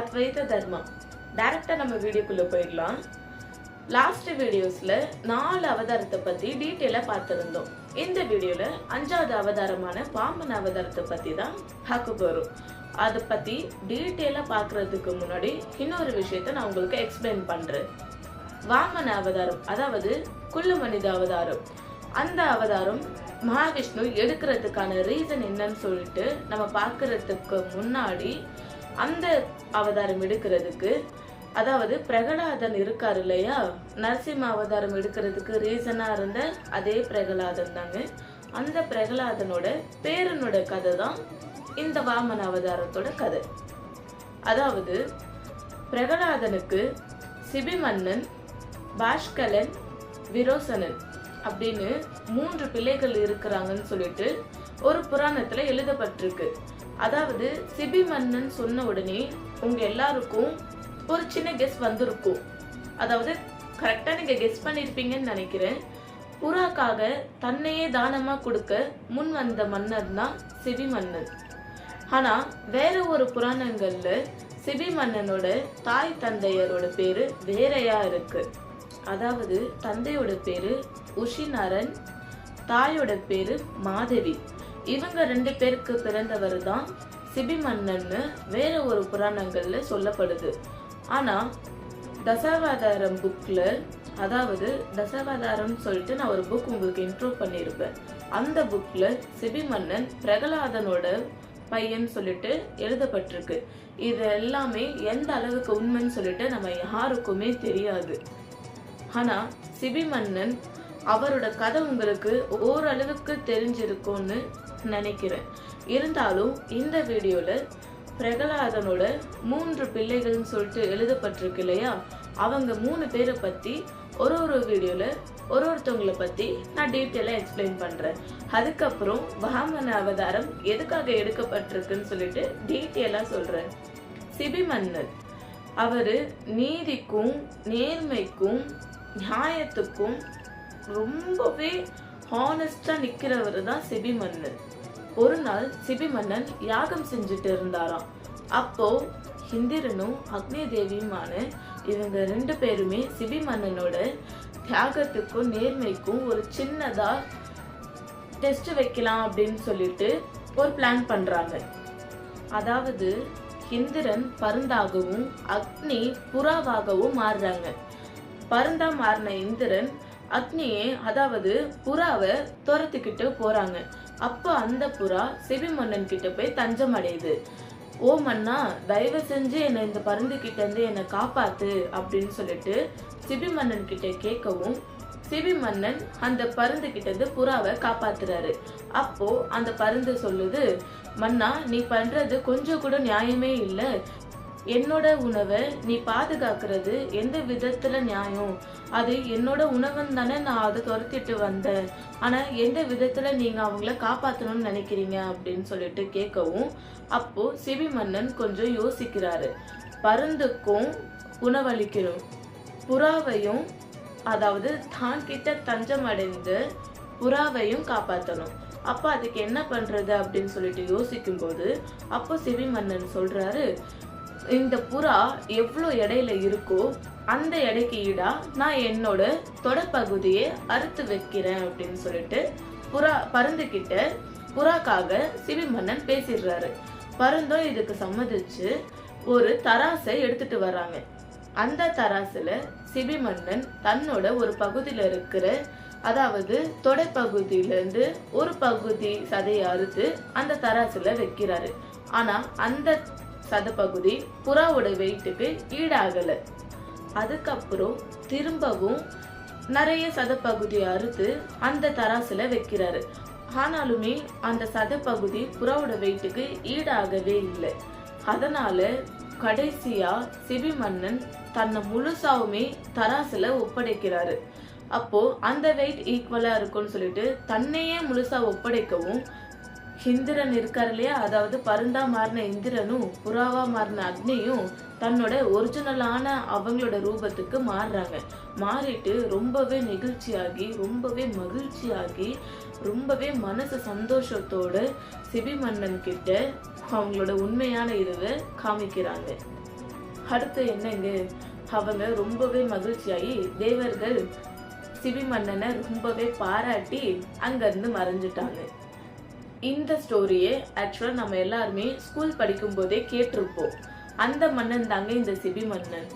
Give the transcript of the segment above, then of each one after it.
அத்வைத தர்மா. டைரக்டா நம்ம வீடியோக்குள்ள போயிடலாம். லாஸ்ட் வீடியோஸ்ல 4 அவதாரத்தை பத்தி டீட்டெயிலா பார்த்திருந்தோம். இந்த வீடியோல 5வது அவதாரமான வாமன அவதாரத்தை பத்தி தான் பார்க்க போறோம். அதை பத்தி டீட்டெயிலா பார்க்கறதுக்கு முன்னாடி இன்னொரு விஷயத்த நான் உங்களுக்கு எக்ஸ்பிளைன் பண்றேன். வாமன அவதாரம் அதாவது குள்ள மனித அவதாரம். அந்த அவதாரம் மகாவிஷ்ணு எடுக்கிறதுக்கான ரீசன் என்னன்னு சொல்லிட்டு நம்ம பார்க்கறதுக்கு முன்னாடி அந்த அவதாரம் எடுக்கிறதுக்கு, அதாவது பிரகலாதன் இருக்காரு இல்லையா, நரசிம்ம அவதாரம் எடுக்கிறதுக்கு ரீசனா இருந்த அதே பிரகலாதன் தாங்க. அந்த பிரகலாதனோட பேரனோட கதை தான் இந்த வாமன அவதாரத்தோட கதை. அதாவது பிரகலாதனுக்கு சிபி மன்னன், பாஷ்கலன், விரோசனன் அப்படின்னு 3 பிள்ளைகள் இருக்கிறாங்கன்னு சொல்லிட்டு ஒரு புராணத்துல எழுதப்பட்டிருக்கு. அதாவது சிபி மன்னன் சொன்ன உடனே உங்க எல்லாருக்கும் ஒரு சின்ன கெஸ் வந்திருக்கும். அதாவது கரெக்டா நீங்க கெஸ் பண்ணிருப்பீங்கன்னு நினைக்கிறேன். புறாக்காக தன்னையே தானமா கொடுக்க முன் வந்த மன்னர் தான் சிபி மன்னன். ஆனா வேற ஒரு புராணங்கள்ல சிபி மன்னனோட தாய் தந்தையரோட பேரு வேறையா இருக்கு. அதாவது தந்தையோட பேரு உஷிநரன், தாயோட பேரு மாதவி. இவங்க 2 பேருக்கு பிறந்தவர் தான் சிபி மன்னன்னு வேற ஒரு புராணங்கள்ல சொல்லப்படுது. ஆனா தசாவதாரம் புக்ல, அதாவது தசாவதாரம் சொல்லிட்டு நான் ஒரு புக் உங்களுக்கு இன்ட்ரோ பண்ணியிருப்பேன். அந்த புக்ல சிபி மன்னன் பிரகலாதனோட பையன் சொல்லிட்டு எழுதப்பட்டிருக்கு. இது எல்லாமே எந்த அளவுக்கு உண்மைன்னு சொல்லிட்டு நம்ம யாருக்குமே தெரியாது. ஆனா சிபி மன்னன் அவரோட கதை உங்களுக்கு ஓரளவுக்கு தெரிஞ்சிருக்கும்னு நினைக்கிறேன். இருந்தாலும் இந்த வீடியோல பிரகலாதனோட 3 பிள்ளைகள்னு சொல்லிட்டு எழுதப்பட்டிருக்கு இல்லையா, அவங்க 3 பேரை பத்தி ஒரு வீடியோல ஒருத்தவங்களை பத்தி நான் டீட்டெயிலா எக்ஸ்பிளைன் பண்றேன். அதுக்கப்புறம் வாமன அவதாரம் எதுக்காக எடுக்கப்பட்டிருக்குன்னு சொல்லிட்டு டீட்டெயிலா சொல்றேன். சிபி மன்னன் அவரு நீதிக்கும் நேர்மைக்கும் நியாயத்துக்கும் ரொம்பவே ஹானஸ்டா நிக்கிறவர் தான் சிபி மன்னன். ஒரு நாள் சிபி மன்னன் யாகம் செஞ்சுட்டு இருந்தாராம். அப்போ இந்திரனும் அக்னி தேவியுமான இவங்க 2 பேருமே சிபி மன்னனோட தியாகத்துக்கும் நேர்மைக்கும் ஒரு சின்னதா டெஸ்ட் வைக்கலாம் அப்படின்னு சொல்லிட்டு ஒரு பிளான் பண்றாங்க. அதாவது இந்திரன் பருந்தாகவும் அக்னி புறாவாகவும் மாறுறாங்க. பருந்தா மாறின இந்திரன் அக்னியே, அதாவது புறாவை துரத்துக்கிட்டு போறாங்க. அப்போ அந்த புறா சிபி மன்னன் கிட்ட போய் தஞ்சம் அடையுது. ஓ மன்னா, தயவு செஞ்சு என்னை இந்த பருந்து கிட்ட இருந்து என்னை காப்பாத்து அப்படின்னு சொல்லிட்டு சிபி மன்னன் கிட்ட கேட்கவும் சிபி மன்னன் அந்த பருந்து கிட்ட இருந்து புறாவை காப்பாத்துறாரு. அப்போ அந்த பருந்து சொல்லுது, மன்னா நீ பண்றது கொஞ்சம் கூட நியாயமே இல்லை. என்னோட உணவை நீ பாதுகாக்கிறது எந்த விதத்துல நியாயம்? அது என்னோட உணவன் தானே, நான் அதை துரத்திட்டு வந்தேன். ஆனா எந்த விதத்துல நீங்க அவங்கள காப்பாத்தணும்னு நினைக்கிறீங்க அப்படின்னு சொல்லிட்டு கேட்கவும், அப்போ சிபி மன்னன் கொஞ்சம் யோசிக்கிறாரு. பருந்துக்கும் உணவளிக்கணும், புறாவையும், அதாவது தான் கிட்ட தஞ்சம் அடைந்து புறாவையும் காப்பாற்றணும். அப்போ அதுக்கு என்ன பண்றது அப்படின்னு சொல்லிட்டு யோசிக்கும் போது அப்போ சிபி மன்னன் சொல்றாரு, இந்த புறா எவ்வளோ எடையில இருக்கோ அந்த எடைக்கு ஈடா நான் என்னோட தொடப்பகுதியை அறுத்து வைக்கிறேன் அப்படின்னு சொல்லிட்டு பருந்து கிட்ட புறாக்காக சிபி மன்னன் பேசிடுறாரு. பருந்தும் இதுக்கு சம்மதிச்சு ஒரு தராசை எடுத்துட்டு வர்றாங்க. அந்த தராசுல சிபி மன்னன் தன்னோட ஒரு பகுதியில இருக்கிற, அதாவது தொடைப்பகுதியில இருந்து ஒரு பகுதி சதையை அறுத்து அந்த தராசுல வைக்கிறாரு. ஆனா அந்த சதப்பகுதி புறாவோட வெயிட்டுக்கு ஈடாகல. அதுக்கப்புறம் திரும்பவும் நிறைய சதப்பகுதியை அறுத்து அந்த தராசுல வைக்கிறாரு. ஆனாலுமே அந்த சதப்பகுதி புறாவோட வெயிட்டுக்கு ஈடாகவே இல்லை. அதனால கடைசியா சிபி மன்னன் தன்னை முழுசாவுமே தராசுல ஒப்படைக்கிறாரு. அப்போ அந்த வெயிட் ஈக்குவலா இருக்கும்னு சொல்லிட்டு தன்னையே முழுசா ஒப்படைக்கவும் இந்திரன் இருக்காரு இல்லையா, அதாவது பருந்தா மாறின இந்திரனும் புறாவா மாறின அக்னியும் தன்னோட ஒரிஜினலான அவங்களோட ரூபத்துக்கு மாறுறாங்க. மாறிட்டு ரொம்பவே நெகிழ்ச்சியாகி ரொம்பவே மகிழ்ச்சியாகி ரொம்பவே மனசு சந்தோஷத்தோட சிபி மன்னன் கிட்ட அவங்களோட உண்மையான இதுவை காமிக்கிறாங்க. அடுத்து என்னங்க, அவங்க ரொம்பவே மகிழ்ச்சியாகி தேவர்கள் சிபி மன்னனை ரொம்பவே பாராட்டி அங்கிருந்து மறைஞ்சிட்டாங்க. இந்த ஸ்டோரியை ஆக்சுவலா நம்ம எல்லாருமே ஸ்கூல் படிக்கும் போதே கேட்டிருப்போம். அந்த மன்னன் தாங்க இந்த சிபி மன்னன்.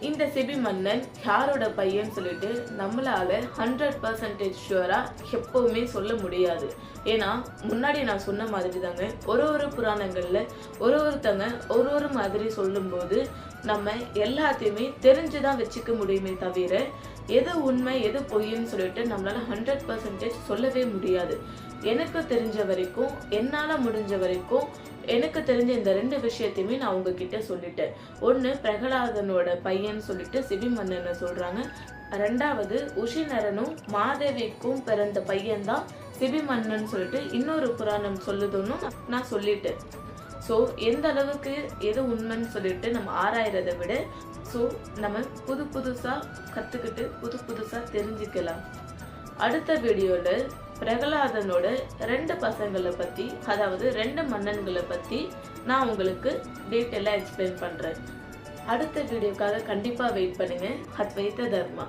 இந்த சிபி மன்னன் யாரோட பையன் சொல்லிட்டு நம்மளால 100% ஷுவரா எப்பவுமே சொல்ல முடியாது. ஏன்னா முன்னாடி நான் சொன்ன மாதிரி தாங்க ஒரு புராணங்கள்ல ஒருத்தங்க ஒரு மாதிரி சொல்லும்போது நம்ம எல்லாத்தையுமே தெரிஞ்சுதான் வச்சுக்க முடியுமே தவிர எது உண்மை எது பொய்ன்னு சொல்லிட்டு நம்மளால 100% சொல்லவே முடியாது. எனக்கு தெரிஞ்ச வரைக்கும், என்னால முடிஞ்ச வரைக்கும், எனக்கு தெரிஞ்ச இந்த 2 விஷயத்தையுமே நான் உங்ககிட்ட சொல்லிட்டேன். ஒண்ணு பிரகலாதனோட பையன் சொல்லிட்டு சிபி மன்னனை சொல்றாங்க. 2வது உஷினரனும் மாதேவிக்கும் பிறந்த பையன் தான் சிபி மன்னன் சொல்லிட்டு இன்னொரு புராணம் சொல்லுதுன்னு நான் சொல்லிட்டேன். ஸோ எந்த அளவுக்கு எது உண்மைன்னு சொல்லிட்டு நம்ம ஆராயறத விட நம்ம புதுசா கத்துக்கிட்டு புதுசா தெரிஞ்சுக்கலாம். அடுத்த வீடியோல பிரகலாதனோட 2 பசங்களை பத்தி, அதாவது 2 மன்னன்களை பத்தி நான் உங்களுக்கு டீட்டெயிலா எக்ஸ்பிளைன் பண்றேன். அடுத்த வீடியோக்காக கண்டிப்பா வெயிட் பண்ணுங்க. அத்வைத தர்மா.